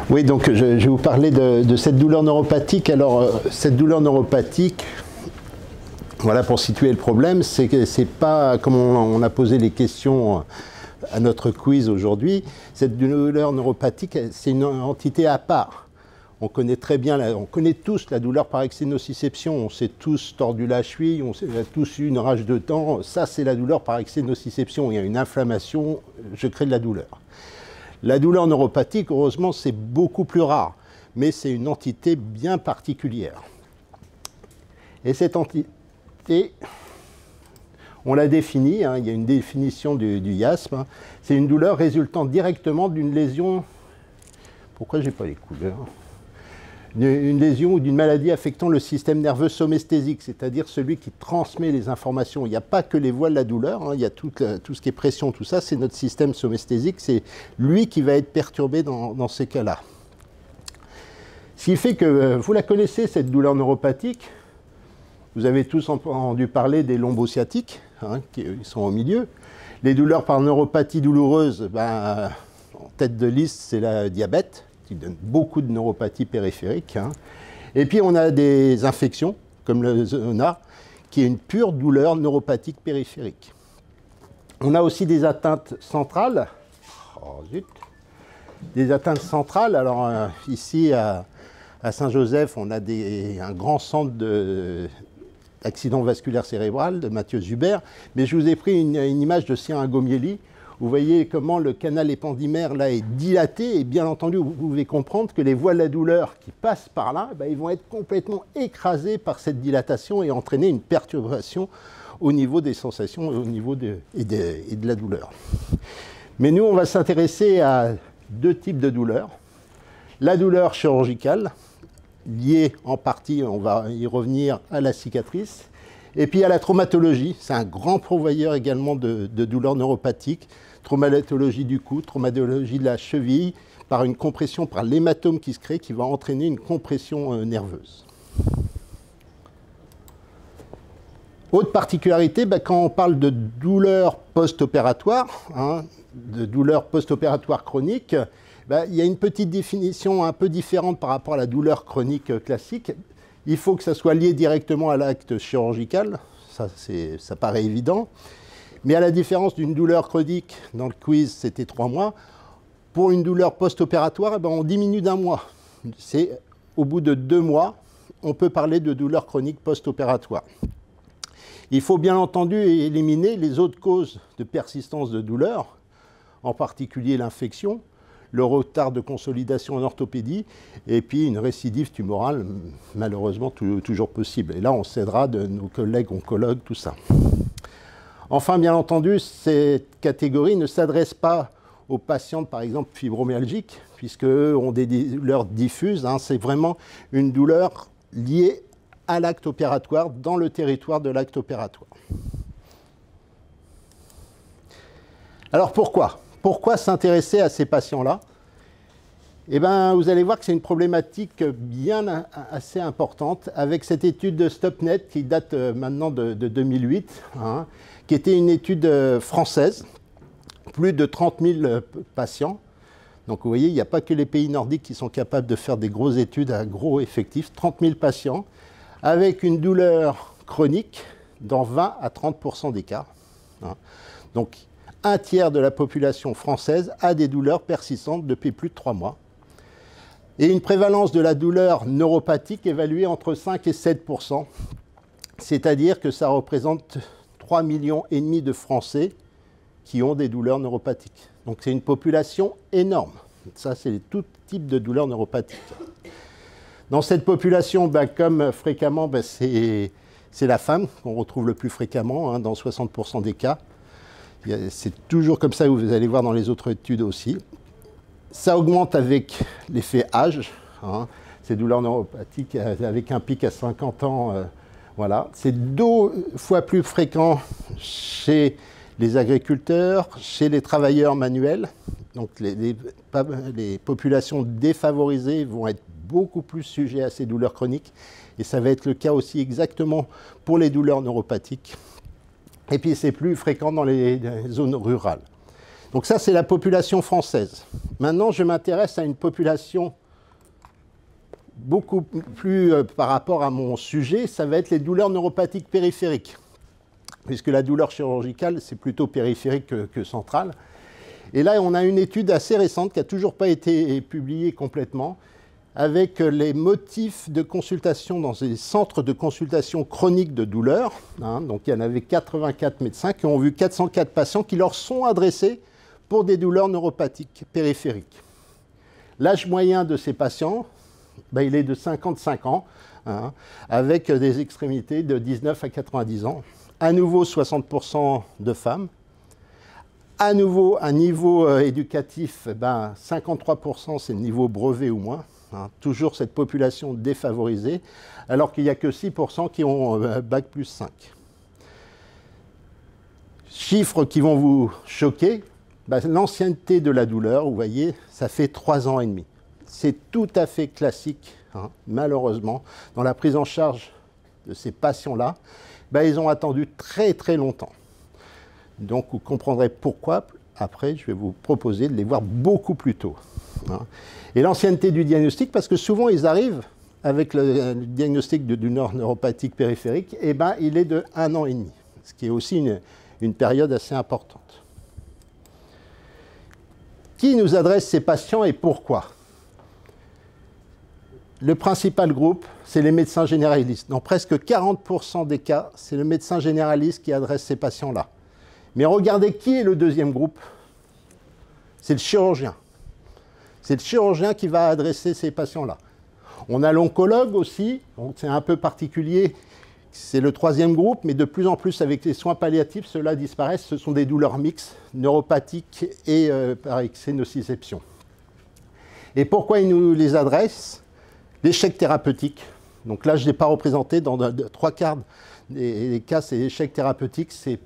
Oui, donc je vais vous parler de cette douleur neuropathique. Alors, cette douleur neuropathique, voilà, pour situer le problème, c'est que c'est pas, comme on a posé les questions à notre quiz aujourd'hui, cette douleur neuropathique, c'est une entité à part. On connaît très bien, on connaît tous la douleur par excès de nociception, on s'est tous tordu la cheville, on a tous eu une rage de dents, ça c'est la douleur par excès de nociception, il y a une inflammation, je crée de la douleur. La douleur neuropathique, heureusement, c'est beaucoup plus rare, mais c'est une entité bien particulière. Et cette entité, on l'a définie, hein, il y a une définition du IASM, hein, c'est une douleur résultant directement d'une lésion, pourquoi j'ai pas les couleurs, une lésion ou d'une maladie affectant le système nerveux somesthésique, c'est-à-dire celui qui transmet les informations. Il n'y a pas que les voies de la douleur, hein, il y a tout ce qui est pression, tout ça, c'est notre système somesthésique, c'est lui qui va être perturbé dans ces cas-là. Ce qui fait que, vous la connaissez, cette douleur neuropathique, vous avez tous entendu parler des lombosciatiques, hein, qui sont au milieu. Les douleurs par neuropathie douloureuse, ben, en tête de liste, c'est le diabète, qui donne beaucoup de neuropathie périphérique. Hein. Et puis on a des infections, comme le zona, qui est une pure douleur neuropathique périphérique. On a aussi des atteintes centrales. Oh, zut. Des atteintes centrales. Alors ici à Saint-Joseph, on a un grand centre d'accident vasculaire cérébral de Mathieu Zuber. Mais je vous ai pris une image de Sien-Gomieli. Vous voyez comment le canal épendymère là est dilaté et bien entendu vous pouvez comprendre que les voies de la douleur qui passent par là, ben, ils vont être complètement écrasés par cette dilatation et entraîner une perturbation au niveau des sensations au niveau et de la douleur. Mais nous on va s'intéresser à deux types de douleurs. La douleur chirurgicale liée en partie, on va y revenir, à la cicatrice. Et puis à la traumatologie, c'est un grand pourvoyeur également de douleurs neuropathiques. Traumatologie du cou, traumatologie de la cheville, par une compression, par l'hématome qui se crée, qui va entraîner une compression nerveuse. Autre particularité, ben, quand on parle de douleurs post-opératoires, hein, de douleurs post-opératoires chroniques, ben, il y a une petite définition un peu différente par rapport à la douleur chronique classique. Il faut que ça soit lié directement à l'acte chirurgical, ça paraît évident. Mais à la différence d'une douleur chronique, dans le quiz c'était 3 mois, pour une douleur post-opératoire, eh ben, on diminue d'1 mois. C'est au bout de 2 mois, on peut parler de douleur chronique post-opératoire. Il faut bien entendu éliminer les autres causes de persistance de douleur, en particulier l'infection, le retard de consolidation en orthopédie, et puis une récidive tumorale, malheureusement toujours possible. Et là, on s'aidera de nos collègues oncologues, tout ça. Enfin, bien entendu, cette catégorie ne s'adresse pas aux patients, par exemple, fibromyalgiques, puisqu'eux ont des douleurs diffuses. Hein, c'est vraiment une douleur liée à l'acte opératoire, dans le territoire de l'acte opératoire. Alors pourquoi ? Pourquoi s'intéresser à ces patients-là? Eh bien, vous allez voir que c'est une problématique bien assez importante, avec cette étude de StopNet qui date maintenant de 2008, hein, qui était une étude française, plus de 30 000 patients. Donc vous voyez, il n'y a pas que les pays nordiques qui sont capables de faire des grosses études à gros effectifs, 30 000 patients, avec une douleur chronique dans 20 à 30% des cas. Hein. Donc, un tiers de la population française a des douleurs persistantes depuis plus de 3 mois. Et une prévalence de la douleur neuropathique évaluée entre 5 et 7%. C'est-à-dire que ça représente 3,5 millions de Français qui ont des douleurs neuropathiques. Donc c'est une population énorme. Ça, c'est tout type de douleurs neuropathiques. Dans cette population, ben, comme fréquemment, ben, c'est la femme qu'on retrouve le plus fréquemment, hein, dans 60% des cas. C'est toujours comme ça, vous allez voir dans les autres études aussi. Ça augmente avec l'effet âge, hein, ces douleurs neuropathiques avec un pic à 50 ans. Voilà. C'est 2 fois plus fréquent chez les agriculteurs, chez les travailleurs manuels. Donc les populations défavorisées vont être beaucoup plus sujets à ces douleurs chroniques. Et ça va être le cas aussi exactement pour les douleurs neuropathiques. Et puis c'est plus fréquent dans les zones rurales. Donc ça, c'est la population française. Maintenant, je m'intéresse à une population beaucoup plus par rapport à mon sujet, ça va être les douleurs neuropathiques périphériques, puisque la douleur chirurgicale, c'est plutôt périphérique que centrale. Et là, on a une étude assez récente qui n'a toujours pas été publiée complètement, avec les motifs de consultation dans des centres de consultation chronique de douleur. Donc il y en avait 84 médecins qui ont vu 404 patients qui leur sont adressés pour des douleurs neuropathiques périphériques. L'âge moyen de ces patients, il est de 55 ans, avec des extrémités de 19 à 90 ans. À nouveau, 60% de femmes. À nouveau, un niveau éducatif, 53%, c'est le niveau brevet ou moins. Toujours cette population défavorisée, alors qu'il n'y a que 6% qui ont Bac plus 5. Chiffres qui vont vous choquer, l'ancienneté de la douleur, vous voyez, ça fait 3 ans et demi. C'est tout à fait classique, malheureusement, dans la prise en charge de ces patients-là. Ils ont attendu très très longtemps. Donc vous comprendrez pourquoi. Après, je vais vous proposer de les voir beaucoup plus tôt. Et l'ancienneté du diagnostic, parce que souvent ils arrivent avec le diagnostic de douleur neuropathique périphérique, il est de 1 an et demi, ce qui est aussi une période assez importante. Qui nous adresse ces patients et pourquoi? Le principal groupe, c'est les médecins généralistes. Dans presque 40% des cas, c'est le médecin généraliste qui adresse ces patients-là. Mais regardez qui est le deuxième groupe. C'est le chirurgien. C'est le chirurgien qui va adresser ces patients-là. On a l'oncologue aussi, c'est un peu particulier, c'est le troisième groupe, mais de plus en plus avec les soins palliatifs, ceux-là disparaissent. Ce sont des douleurs mixtes, neuropathiques et par excès nociception. Et pourquoi ils nous les adressent? L'échec thérapeutique. Donc là, je ne l'ai pas représenté, dans 3/4 des cas, c'est l'échec thérapeutique, c'est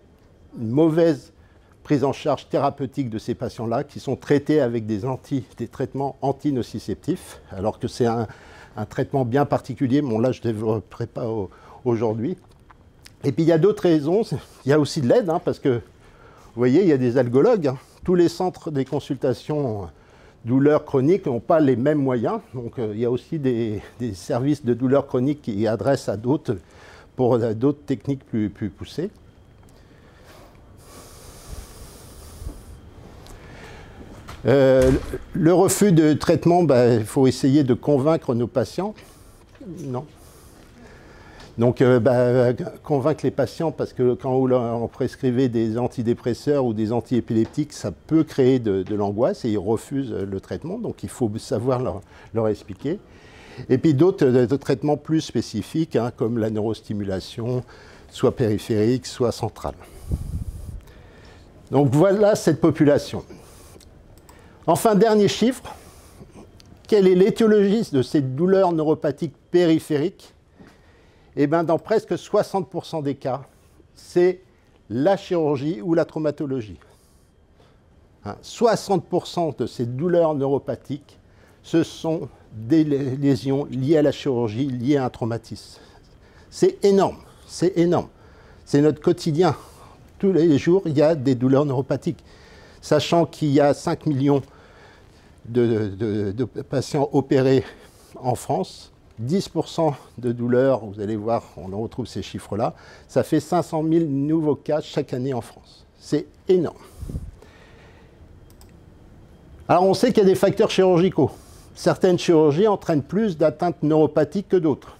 une mauvaise prise en charge thérapeutique de ces patients-là qui sont traités avec des traitements antinociceptifs, alors que c'est un traitement bien particulier. Bon, là, je ne développerai pas aujourd'hui. Et puis, il y a d'autres raisons. Il y a aussi de l'aide, parce que, vous voyez, il y a des algologues. Tous les centres des consultations douleurs chroniques n'ont pas les mêmes moyens. Donc, il y a aussi des services de douleurs chroniques qui adressent à d'autres, pour d'autres techniques plus poussées. Le refus de traitement, il faut essayer de convaincre nos patients. Non. Donc, convaincre les patients, parce que quand on prescrivait des antidépresseurs ou des antiépileptiques, ça peut créer de l'angoisse et ils refusent le traitement. Donc, il faut savoir leur expliquer. Et puis d'autres traitements plus spécifiques, comme la neurostimulation, soit périphérique, soit centrale. Donc, voilà cette population. Enfin, dernier chiffre, quelle est l'étiologie de ces douleurs neuropathiques périphériques? Dans presque 60% des cas, c'est la chirurgie ou la traumatologie. 60% de ces douleurs neuropathiques, ce sont des lésions liées à la chirurgie, liées à un traumatisme. C'est énorme, c'est énorme. C'est notre quotidien. Tous les jours, il y a des douleurs neuropathiques. Sachant qu'il y a 5 millions de patients opérés en France, 10% de douleurs, vous allez voir, on en retrouve ces chiffres-là, ça fait 500 000 nouveaux cas chaque année en France. C'est énorme. Alors on sait qu'il y a des facteurs chirurgicaux. Certaines chirurgies entraînent plus d'atteintes neuropathiques que d'autres.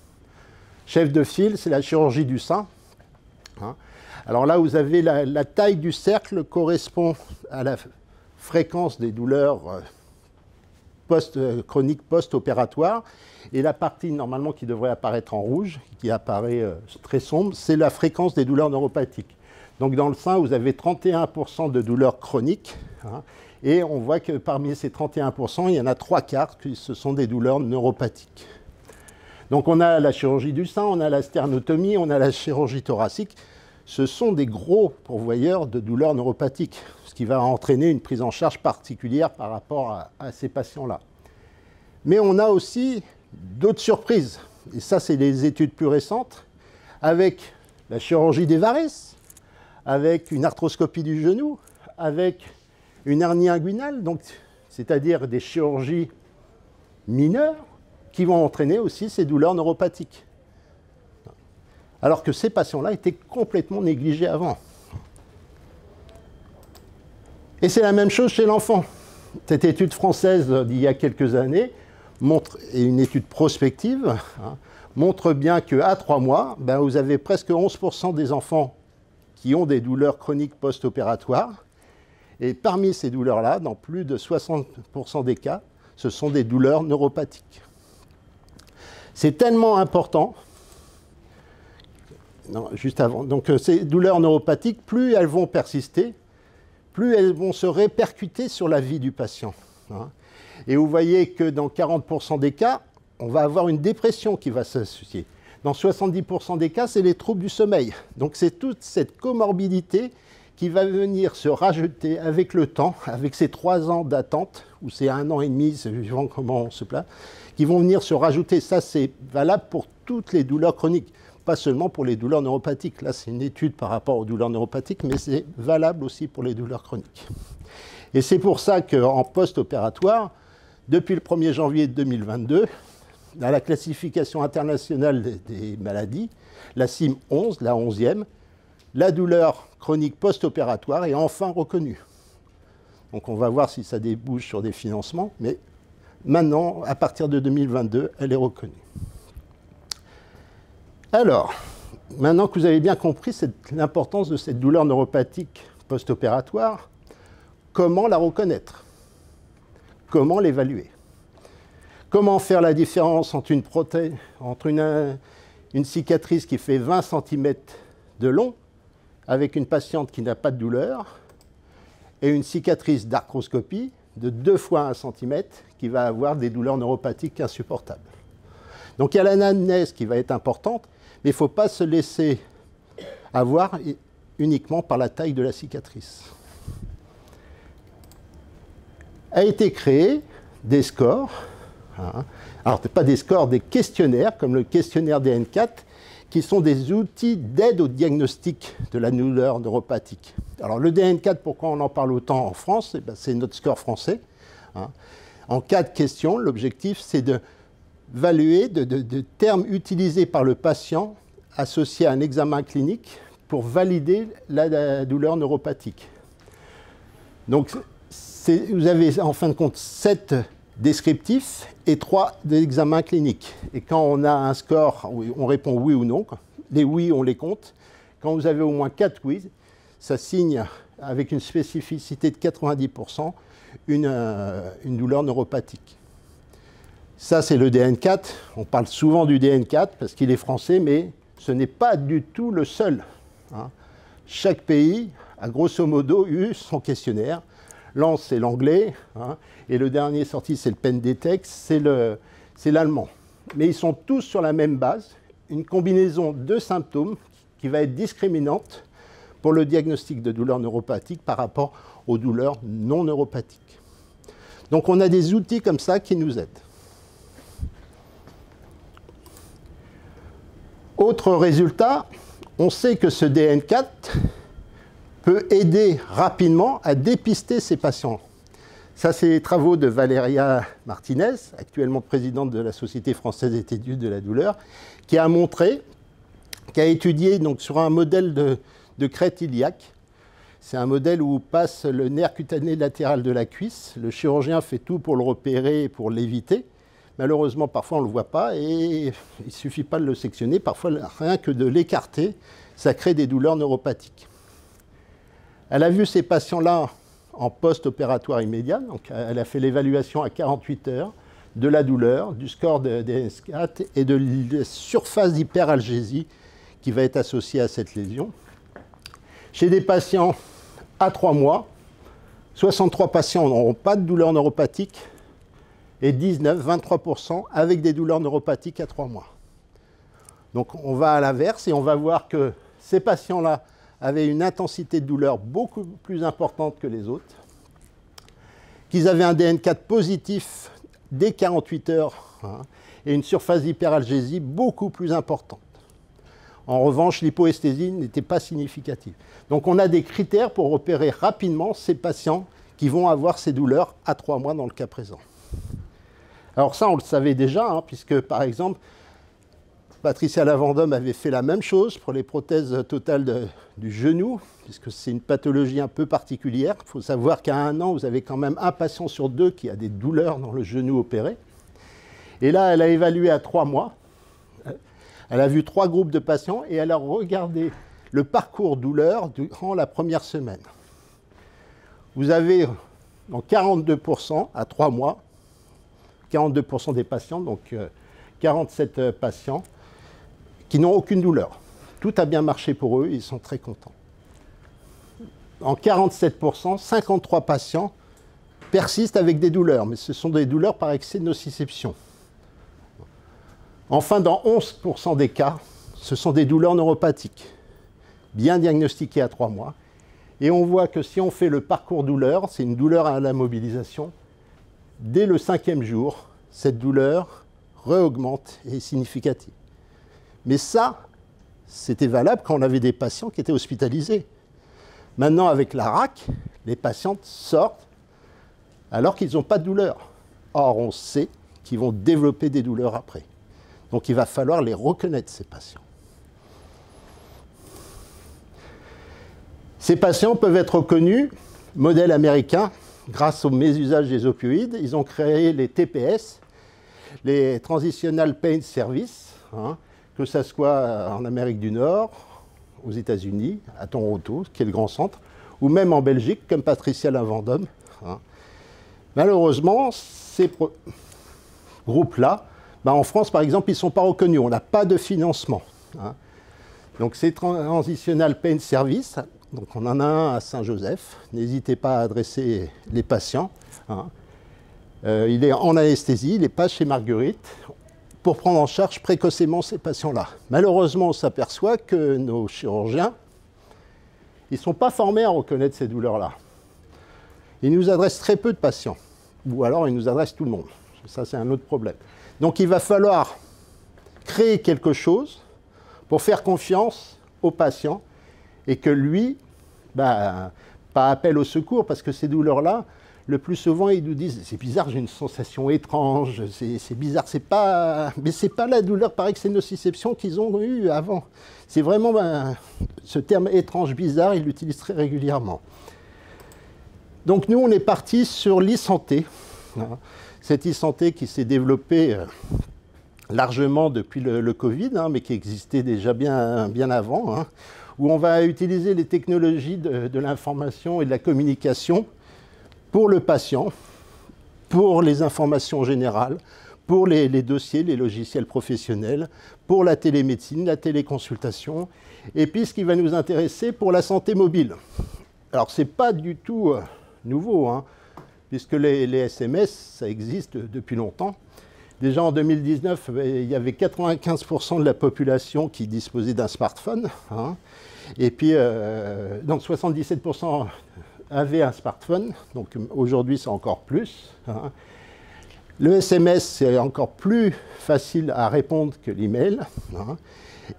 Chef de file, c'est la chirurgie du sein. Alors là, vous avez la taille du cercle correspond à la fréquence des douleurs chroniques post-opératoires. Et la partie normalement qui devrait apparaître en rouge, qui apparaît très sombre, c'est la fréquence des douleurs neuropathiques. Donc dans le sein, vous avez 31% de douleurs chroniques. Et on voit que parmi ces 31%, il y en a 3/4 qui ce sont des douleurs neuropathiques. Donc on a la chirurgie du sein, on a la sternotomie, on a la chirurgie thoracique. Ce sont des gros pourvoyeurs de douleurs neuropathiques, ce qui va entraîner une prise en charge particulière par rapport à ces patients-là. Mais on a aussi d'autres surprises, et ça c'est des études plus récentes, avec la chirurgie des varices, avec une arthroscopie du genou, avec une hernie inguinale, c'est-à-dire des chirurgies mineures qui vont entraîner aussi ces douleurs neuropathiques. Alors que ces patients-là étaient complètement négligés avant. Et c'est la même chose chez l'enfant. Cette étude française d'il y a quelques années, et une étude prospective, montre bien qu'à 3 mois, vous avez presque 11% des enfants qui ont des douleurs chroniques post-opératoires. Et parmi ces douleurs-là, dans plus de 60% des cas, ce sont des douleurs neuropathiques. C'est tellement important. Non, juste avant. Donc ces douleurs neuropathiques, plus elles vont persister, plus elles vont se répercuter sur la vie du patient. Et vous voyez que dans 40% des cas, on va avoir une dépression qui va s'associer. Dans 70% des cas, c'est les troubles du sommeil. Donc c'est toute cette comorbidité qui va venir se rajouter avec le temps, avec ces 3 ans d'attente, ou c'est 1 an et demi, suivant comment on se place, qui vont venir se rajouter. Ça, c'est valable pour toutes les douleurs chroniques, pas seulement pour les douleurs neuropathiques. Là, c'est une étude par rapport aux douleurs neuropathiques, mais c'est valable aussi pour les douleurs chroniques. Et c'est pour ça qu'en post-opératoire, depuis le 1er janvier 2022, dans la classification internationale des maladies, la CIM 11, la 11e, la douleur chronique post-opératoire est enfin reconnue. Donc on va voir si ça débouche sur des financements, mais maintenant, à partir de 2022, elle est reconnue. Alors, maintenant que vous avez bien compris l'importance de cette douleur neuropathique post-opératoire, comment la reconnaître? Comment l'évaluer? Comment faire la différence entre une cicatrice qui fait 20 cm de long avec une patiente qui n'a pas de douleur et une cicatrice d'arthroscopie de 2 fois 1 cm qui va avoir des douleurs neuropathiques insupportables. Donc il y a l'anamnèse qui va être importante, mais il ne faut pas se laisser avoir uniquement par la taille de la cicatrice. A été créé des scores, alors pas des scores, des questionnaires, comme le questionnaire DN4, qui sont des outils d'aide au diagnostic de la douleur neuropathique. Alors le DN4, pourquoi on en parle autant en France? C'est notre score français. En 4 questions, l'objectif c'est d'évaluer de termes utilisés par le patient associés à un examen clinique pour valider la douleur neuropathique. Donc vous avez en fin de compte 7 descriptifs et 3 examens cliniques. Et quand on a un score, on répond oui ou non. Les oui, on les compte. Quand vous avez au moins 4 oui, ça signe avec une spécificité de 90% une douleur neuropathique. Ça, c'est le DN4. On parle souvent du DN4 parce qu'il est français, mais ce n'est pas du tout le seul. Chaque pays a grosso modo eu son questionnaire. L'ANS, c'est l'anglais, et le dernier sorti, c'est le Pendetex, c'est l'allemand. Mais ils sont tous sur la même base, une combinaison de symptômes qui va être discriminante pour le diagnostic de douleurs neuropathiques par rapport aux douleurs non neuropathiques. Donc on a des outils comme ça qui nous aident. Autre résultat, on sait que ce DN4 peut aider rapidement à dépister ces patients. Ça, c'est les travaux de Valéria Martinez, actuellement présidente de la Société française d'études de la douleur, qui a montré, qui a étudié donc, sur un modèle de crête iliaque. C'est un modèle où passe le nerf cutané latéral de la cuisse. Le chirurgien fait tout pour le repérer et pour l'éviter. Malheureusement, parfois, on ne le voit pas et il ne suffit pas de le sectionner. Parfois, rien que de l'écarter, ça crée des douleurs neuropathiques. Elle a vu ces patients-là en post-opératoire immédiat. Donc, elle a fait l'évaluation à 48 heures de la douleur, du score de DN4 et de la surface d'hyperalgésie qui va être associée à cette lésion. Chez des patients à 3 mois, 63 patients n'auront pas de douleur neuropathique et 23% avec des douleurs neuropathiques à 3 mois. Donc on va à l'inverse et on va voir que ces patients-là avaient une intensité de douleur beaucoup plus importante que les autres, qu'ils avaient un DN4 positif dès 48 heures et une surface d'hyperalgésie beaucoup plus importante. En revanche, l'hypoesthésie n'était pas significative. Donc on a des critères pour repérer rapidement ces patients qui vont avoir ces douleurs à 3 mois dans le cas présent. Alors ça, on le savait déjà, hein, puisque par exemple, Patricia Lavandome avait fait la même chose pour les prothèses totales du genou, puisque c'est une pathologie un peu particulière. Il faut savoir qu'à 1 an, vous avez quand même un patient sur 2 qui a des douleurs dans le genou opéré. Et là, elle a évalué à 3 mois. Elle a vu 3 groupes de patients et elle a regardé le parcours douleur durant la première semaine. Vous avez dans 42% à 3 mois, 42% des patients, donc 47 patients, qui n'ont aucune douleur. Tout a bien marché pour eux, ils sont très contents. En 47%, 53 patients persistent avec des douleurs, mais ce sont des douleurs par excès de nociception. Enfin, dans 11% des cas, ce sont des douleurs neuropathiques, bien diagnostiquées à 3 mois. Et on voit que si on fait le parcours douleur, c'est une douleur à la mobilisation, dès le 5e jour, cette douleur re-augmente et est significative. Mais ça, c'était valable quand on avait des patients qui étaient hospitalisés. Maintenant, avec la RAC, les patientes sortent alors qu'ils n'ont pas de douleur. Or, on sait qu'ils vont développer des douleurs après. Donc, il va falloir les reconnaître, ces patients. Ces patients peuvent être reconnus, modèle américain, grâce au mésusage des opioïdes. Ils ont créé les TPS, les Transitional Pain Service, hein, que ce soit en Amérique du Nord, aux États-Unis, à Toronto, qui est le grand centre, ou même en Belgique, comme Patricia Lavandome. Hein. Malheureusement, ces groupes-là, en France, par exemple, ils ne sont pas reconnus. On n'a pas de financement. Hein. Donc, ces Transitional Pain Service, donc on en a un à Saint-Joseph. N'hésitez pas à adresser les patients. Hein. Il est en anesthésie, il n'est pas chez Marguerite, pour prendre en charge précocement ces patients-là. Malheureusement, on s'aperçoit que nos chirurgiens, ils ne sont pas formés à reconnaître ces douleurs-là. Ils nous adressent très peu de patients, ou alors ils nous adressent tout le monde. Ça, c'est un autre problème. Donc, il va falloir créer quelque chose pour faire confiance au patient et que lui, pas appel au secours, parce que ces douleurs-là, le plus souvent, ils nous disent « c'est bizarre, j'ai une sensation étrange, c'est bizarre, c'est pas... » Mais ce n'est pas la douleur par excès de nociception qu'ils ont eue avant. C'est vraiment ce terme étrange, bizarre, ils l'utilisent très régulièrement. Donc nous, on est parti sur l'e-santé. Cette e-santé qui s'est développée largement depuis le Covid, mais qui existait déjà bien avant, où on va utiliser les technologies de l'information et de la communication pour le patient, pour les informations générales, pour les dossiers, les logiciels professionnels, pour la télémédecine, la téléconsultation, et puis ce qui va nous intéresser pour la santé mobile. Alors, ce n'est pas du tout nouveau, puisque les SMS, ça existe depuis longtemps. Déjà en 2019, il y avait 95% de la population qui disposait d'un smartphone, et puis donc 77% avaient un smartphone, donc aujourd'hui c'est encore plus. Le SMS, c'est encore plus facile à répondre que l'email,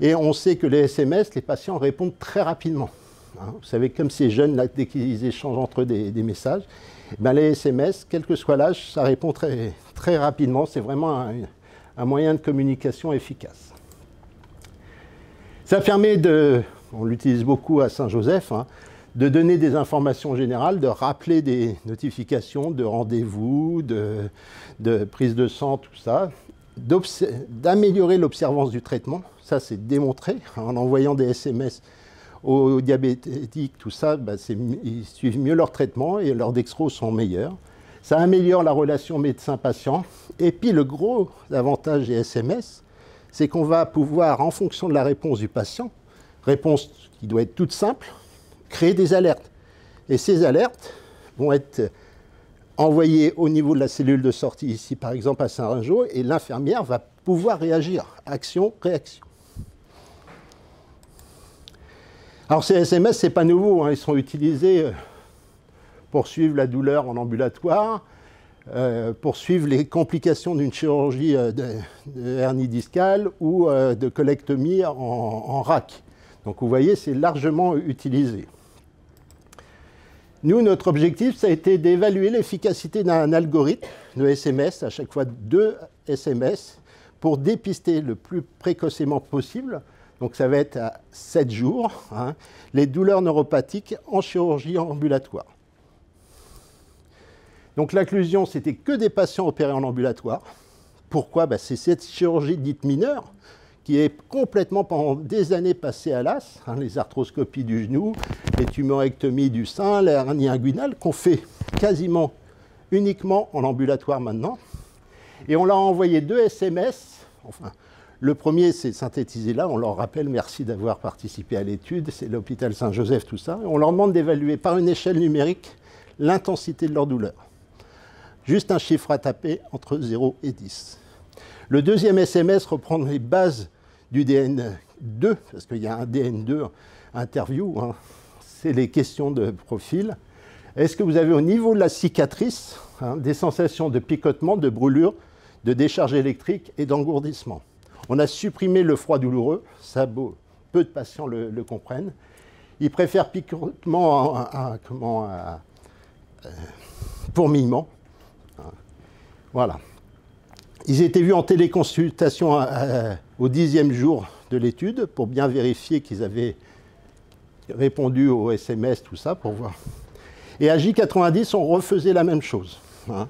et on sait que les SMS, les patients répondent très rapidement. Vous savez, comme ces jeunes, là, dès qu'ils échangent entre eux des messages, les SMS, quel que soit l'âge, ça répond très, très rapidement. C'est vraiment un moyen de communication efficace. Ça permet on l'utilise beaucoup à Saint-Joseph, de donner des informations générales, de rappeler des notifications de rendez-vous, de prise de sang, tout ça, d'améliorer l'observance du traitement. Ça, c'est démontré en envoyant des SMS aux diabétiques, tout ça, ils suivent mieux leur traitement et leurs dextros sont meilleurs. Ça améliore la relation médecin-patient. Et puis le gros avantage des SMS, c'est qu'on va pouvoir, en fonction de la réponse du patient, réponse qui doit être toute simple, créer des alertes. Et ces alertes vont être envoyées au niveau de la cellule de sortie, ici par exemple à Saint-Ringeau, et l'infirmière va pouvoir réagir. Action, réaction. Alors ces SMS, ce n'est pas nouveau, ils sont utilisés pour suivre la douleur en ambulatoire, pour suivre les complications d'une chirurgie de hernie discale ou de colectomie en RAC. Donc vous voyez, c'est largement utilisé. Nous, notre objectif, ça a été d'évaluer l'efficacité d'un algorithme de SMS, à chaque fois 2 SMS, pour dépister le plus précocement possible, donc ça va être à 7 jours, hein, les douleurs neuropathiques en chirurgie ambulatoire. Donc l'inclusion, c'était que des patients opérés en ambulatoire. Pourquoi? C'est cette chirurgie dite mineure qui est complètement pendant des années passée à l'as, hein, les arthroscopies du genou, les tumorectomies du sein, la hernie inguinale, qu'on fait quasiment uniquement en ambulatoire maintenant. Et on leur a envoyé 2 SMS, enfin, le premier c'est synthétisé là, on leur rappelle merci d'avoir participé à l'étude, c'est l'hôpital Saint-Joseph, tout ça, et on leur demande d'évaluer par une échelle numérique l'intensité de leur douleur. Juste un chiffre à taper entre 0 et 10. Le deuxième SMS reprend les bases du DN2, parce qu'il y a un DN2 interview, hein, c'est les questions de profil. Est-ce que vous avez au niveau de la cicatrice, hein, des sensations de picotement, de brûlure, de décharge électrique et d'engourdissement? On a supprimé le froid douloureux, ça peu de patients le comprennent. Ils préfèrent picotement à fourmillement. Voilà. Ils étaient vus en téléconsultation au 10e jour de l'étude pour bien vérifier qu'ils avaient répondu aux SMS, tout ça, pour voir. Et à J90, on refaisait la même chose. Hein.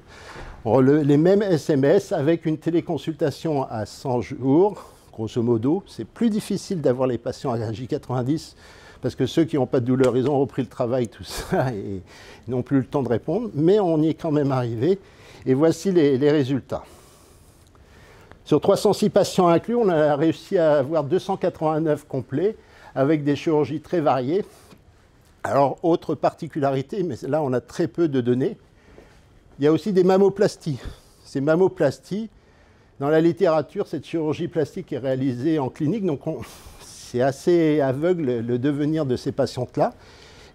Les mêmes SMS avec une téléconsultation à 100 jours, grosso modo. C'est plus difficile d'avoir les patients à J90 parce que ceux qui n'ont pas de douleur, ils ont repris le travail, tout ça, et n'ont plus le temps de répondre. Mais on y est quand même arrivé. Et voici les résultats. Sur 306 patients inclus, on a réussi à avoir 289 complets avec des chirurgies très variées. Alors, autre particularité, mais là on a très peu de données, il y a aussi des mammoplasties. Ces mammoplasties, dans la littérature, cette chirurgie plastique est réalisée en clinique, donc c'est assez aveugle le devenir de ces patientes-là.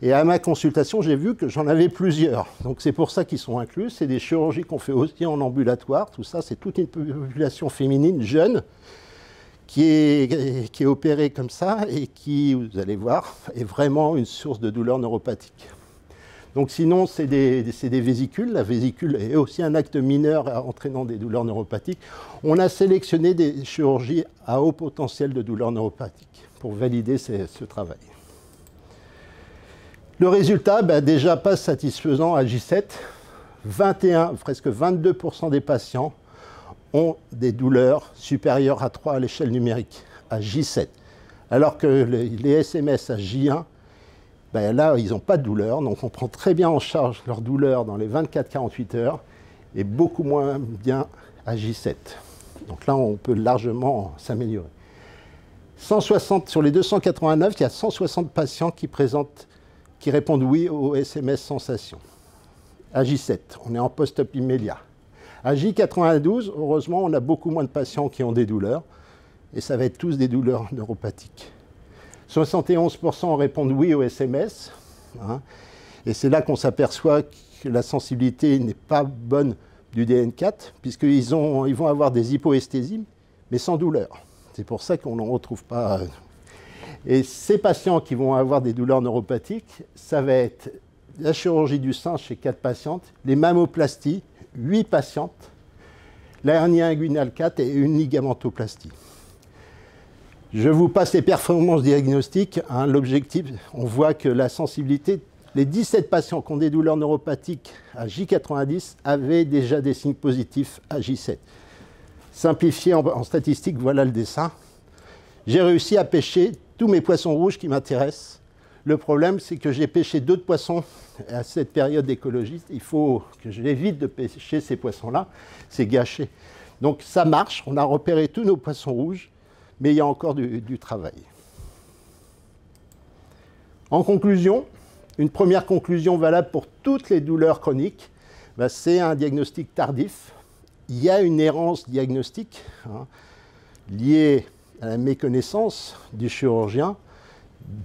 Et à ma consultation, j'ai vu que j'en avais plusieurs. Donc c'est pour ça qu'ils sont inclus. C'est des chirurgies qu'on fait aussi en ambulatoire. Tout ça, c'est toute une population féminine jeune qui est opérée comme ça et qui, vous allez voir, est vraiment une source de douleur neuropathique. Donc sinon, c'est des vésicules. La vésicule est aussi un acte mineur entraînant des douleurs neuropathiques. On a sélectionné des chirurgies à haut potentiel de douleur neuropathique pour valider ce travail. Le résultat, déjà pas satisfaisant à J7. Presque 22% des patients ont des douleurs supérieures à 3 à l'échelle numérique, à J7. Alors que les SMS à J1, là, ils n'ont pas de douleur, donc on prend très bien en charge leur douleur dans les 24-48 heures et beaucoup moins bien à J7. Donc là, on peut largement s'améliorer. 160, sur les 289, il y a 160 patients qui répondent oui au SMS sensation. À J7, on est en post-op immédiat. À J92, heureusement, on a beaucoup moins de patients qui ont des douleurs, et ça va être tous des douleurs neuropathiques. 71% répondent oui au SMS, hein, et c'est là qu'on s'aperçoit que la sensibilité n'est pas bonne du DN4, puisqu'ils vont avoir des hypoesthésies, mais sans douleur. C'est pour ça qu'on n'en retrouve pas. Et ces patients qui vont avoir des douleurs neuropathiques, ça va être la chirurgie du sein chez 4 patientes, les mammoplasties, 8 patientes, la hernie inguinale 4 et une ligamentoplastie. Je vous passe les performances diagnostiques. Hein, l'objectif, on voit que la sensibilité, les 17 patients qui ont des douleurs neuropathiques à J90 avaient déjà des signes positifs à J7. Simplifié en statistique, voilà le dessin. J'ai réussi à pêcher tous mes poissons rouges qui m'intéressent. Le problème, c'est que j'ai pêché d'autres poissons à cette période écologiste. Il faut que j'évite de pêcher ces poissons-là. C'est gâché. Donc ça marche. On a repéré tous nos poissons rouges, mais il y a encore du travail. En conclusion, une première conclusion valable pour toutes les douleurs chroniques, c'est un diagnostic tardif. Il y a une errance diagnostique liée à la méconnaissance du chirurgien,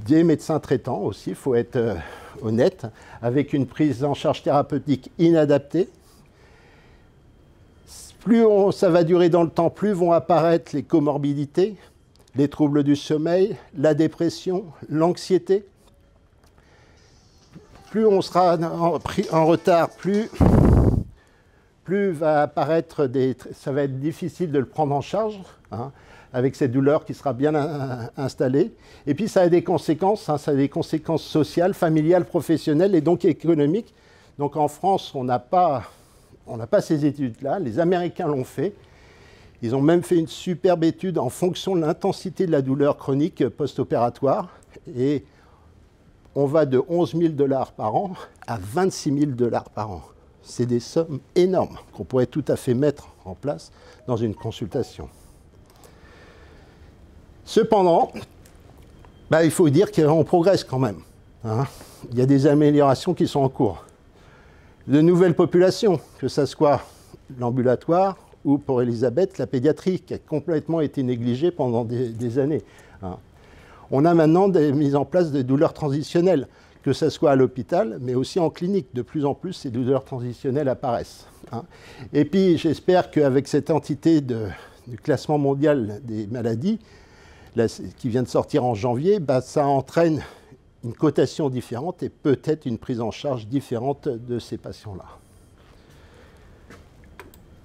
des médecins traitants aussi, il faut être honnête, avec une prise en charge thérapeutique inadaptée. Plus ça va durer dans le temps, plus vont apparaître les comorbidités, les troubles du sommeil, la dépression, l'anxiété. plus on sera en retard, plus va apparaître ça va être difficile de le prendre en charge, hein, avec cette douleur qui sera bien installée. Et puis ça a des conséquences, hein, ça a des conséquences sociales, familiales, professionnelles et donc économiques. Donc en France, on n'a pas ces études-là. Les Américains l'ont fait. Ils ont même fait une superbe étude en fonction de l'intensité de la douleur chronique post-opératoire. Et on va de 11 000 $ par an à 26 000 $ par an. C'est des sommes énormes qu'on pourrait tout à fait mettre en place dans une consultation. Cependant, il faut dire qu'on progresse quand même, hein. Il y a des améliorations qui sont en cours. De nouvelles populations, que ce soit l'ambulatoire ou pour Elisabeth, la pédiatrie, qui a complètement été négligée pendant des années, hein. On a maintenant mis en place des douleurs transitionnelles, que ce soit à l'hôpital, mais aussi en clinique. De plus en plus, ces douleurs transitionnelles apparaissent, hein. Et puis, j'espère qu'avec cette entité du classement mondial des maladies, qui vient de sortir en janvier, ça entraîne une cotation différente et peut-être une prise en charge différente de ces patients-là.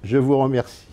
Je vous remercie.